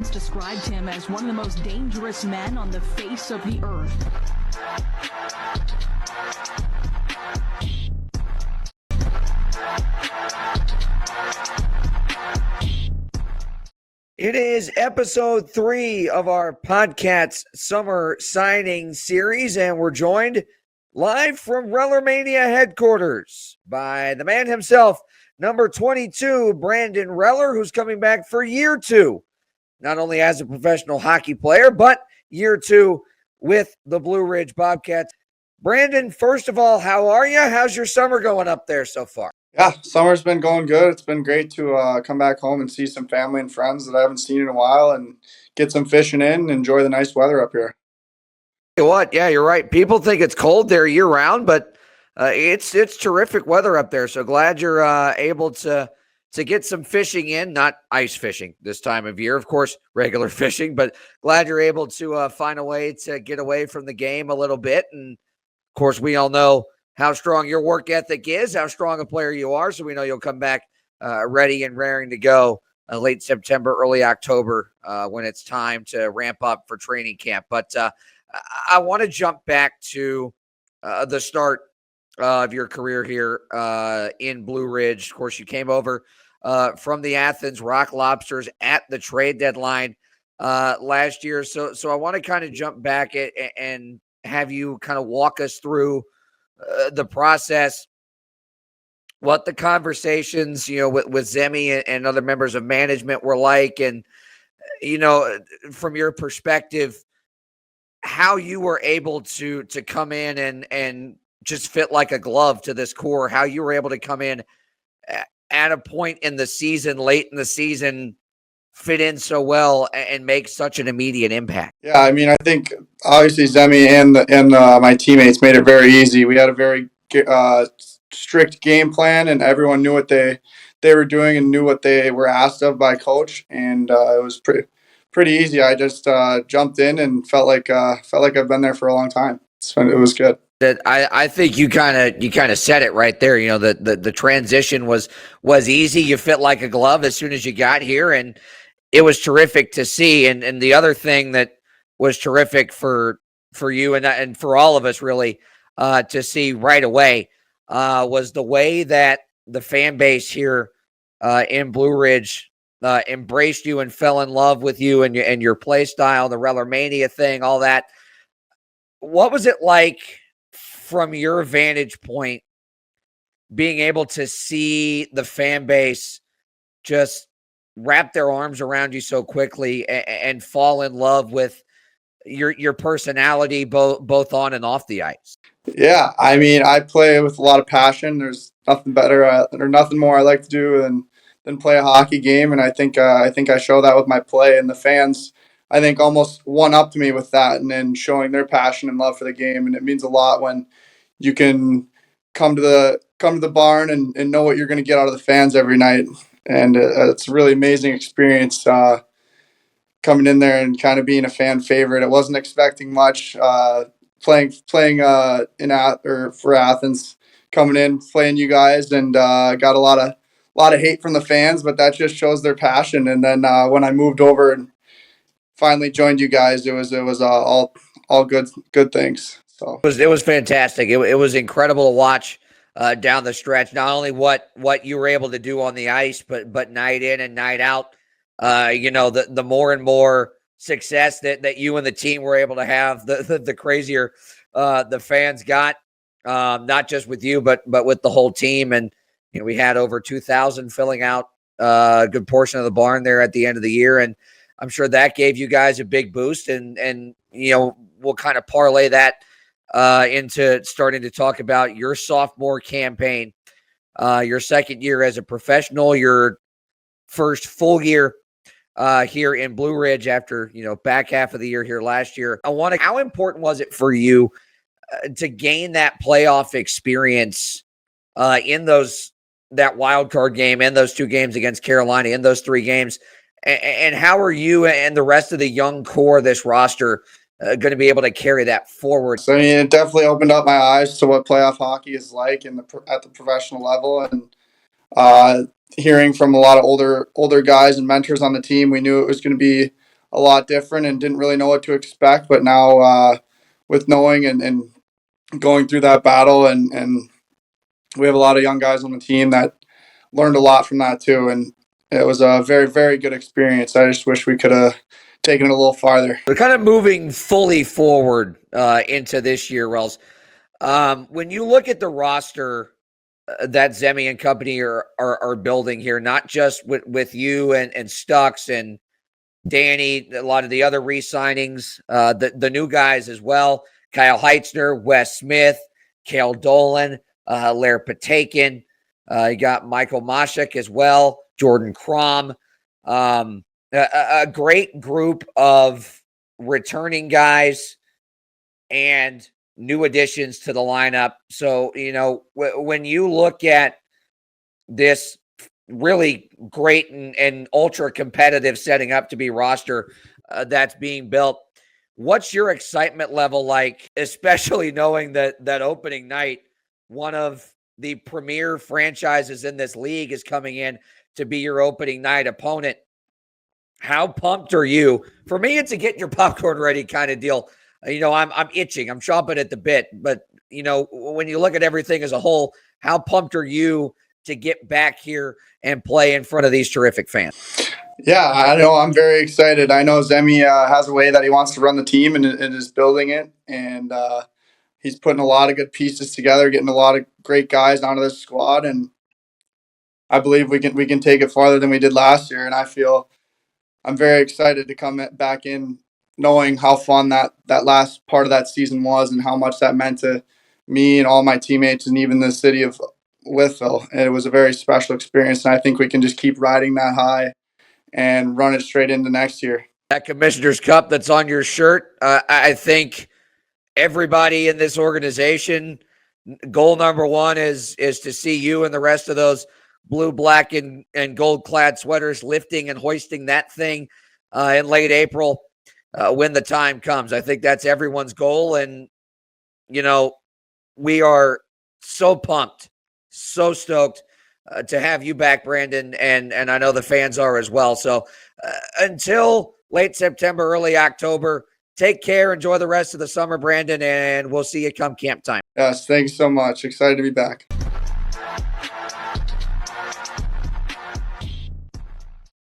described him as one of the most dangerous men on the face of the earth. It is episode 3 of our PODCATS Summer Signing Series, and we're joined live from Rellermania headquarters by the man himself, number 22, Brandon Reller, who's coming back for year 2, not only as a professional hockey player, but year 2 with the Blue Ridge Bobcats. Brandon, first of all, how are you? How's your summer going up there so far? Yeah, summer's been going good. It's been great to come back home and see some family and friends that I haven't seen in a while and get some fishing in and enjoy the nice weather up here. You know what? Yeah, you're right. People think it's cold there year round, but it's terrific weather up there. So glad you're able to get some fishing in, not ice fishing this time of year, of course, regular fishing, but glad you're able to find a way to get away from the game a little bit. And of course, we all know how strong your work ethic is, how strong a player you are. So we know you'll come back ready and raring to go late September, early October when it's time to ramp up for training camp. But I want to jump back to the start of your career here in Blue Ridge. Of course, you came over from the Athens Rock Lobsters at the trade deadline last year. So I want to kind of jump back and have you kind of walk us through the process, what the conversations, with Zemi and other members of management were like, and, from your perspective, how you were able to come in and just fit like a glove to this core, how you were able to come in at a point in the season, late in the season, fit in so well and make such an immediate impact. Yeah, I mean, I think obviously Zemi and my teammates made it very easy. We had a very strict game plan, and everyone knew what they were doing and knew what they were asked of by coach, and it was pretty easy. I just jumped in and felt like I've been there for a long time. It was good. That I think you kind of said it right there. The transition was easy. You fit like a glove as soon as you got here, and it was terrific to see. And the other thing that was terrific for you and for all of us really to see right away was the way that the fan base here in Blue Ridge embraced you and fell in love with you and your play style, the Rellermania thing, all that. What was it like from your vantage point, being able to see the fan base just wrap their arms around you so quickly and fall in love with your personality, both on and off the ice? Yeah, I mean, I play with a lot of passion. There's nothing better or nothing more I like to do than play a hockey game, and I think I show that with my play. And the fans, I think, almost one upped me with that, and then showing their passion and love for the game. And it means a lot when you can come to the barn and know what you're going to get out of the fans every night. And it's a really amazing experience coming in there and kind of being a fan favorite. I wasn't expecting much. Playing for Athens, coming in playing you guys, and got a lot of hate from the fans, but that just shows their passion. And then when I moved over and finally joined you guys, it was all good things. So it was fantastic. It was incredible to watch down the stretch. Not only what you were able to do on the ice, but night in and night out. The more and more success that you and the team were able to have, the crazier the fans got, not just with you, but with the whole team. And we had over 2,000 filling out a good portion of the barn there at the end of the year, and I'm sure that gave you guys a big boost. And we'll kind of parlay that into starting to talk about your sophomore campaign, your second year as a professional, your first full year here in Blue Ridge after, back half of the year here last year. How important was it for you to gain that playoff experience in that wild card game, in those 2 games against Carolina, in those 3 games? And how are you and the rest of the young core of this roster going to be able to carry that forward? So, I mean, it definitely opened up my eyes to what playoff hockey is like at the professional level, and hearing from a lot of older guys and mentors on the team, we knew it was going to be a lot different and didn't really know what to expect. But now with knowing and going through that battle, and we have a lot of young guys on the team that learned a lot from that too. And it was a very, very good experience. I just wish we could have taken it a little farther. We're kind of moving fully forward into this year, Wells. When you look at the roster that Zemi and company are building here, not just with you and Stux and Danny, a lot of the other re-signings, the new guys as well, Kyle Heitzner, Wes Smith, Cale Dolan, Lair Patakin, you got Michael Mashek as well, Jordan Crom, a great group of returning guys and new additions to the lineup. So, when you look at this really great and ultra competitive setting up to be roster that's being built, what's your excitement level like, especially knowing that opening night, one of the premier franchises in this league is coming in to be your opening night opponent? How pumped are you? For me, it's a get your popcorn ready kind of deal. I'm itching. I'm chomping at the bit. But, when you look at everything as a whole, how pumped are you to get back here and play in front of these terrific fans? Yeah, I know. I'm very excited. I know Zemi has a way that he wants to run the team and is building it. And he's putting a lot of good pieces together, getting a lot of great guys onto this squad. And I believe we can take it farther than we did last year. And I'm very excited to come back in knowing how fun that last part of that season was and how much that meant to me and all my teammates and even the city of Wytheville. And it was a very special experience. And I think we can just keep riding that high and run it straight into next year. That Commissioner's Cup that's on your shirt, I think everybody in this organization, goal number one is to see you and the rest of those blue, black, and gold clad sweaters lifting and hoisting that thing in late April when the time comes. I think that's everyone's goal. And, we are so pumped, so stoked to have you back, Brandon. And I know the fans are as well. So until late September, early October, take care. Enjoy the rest of the summer, Brandon, and we'll see you come camp time. Yes, thanks so much. Excited to be back.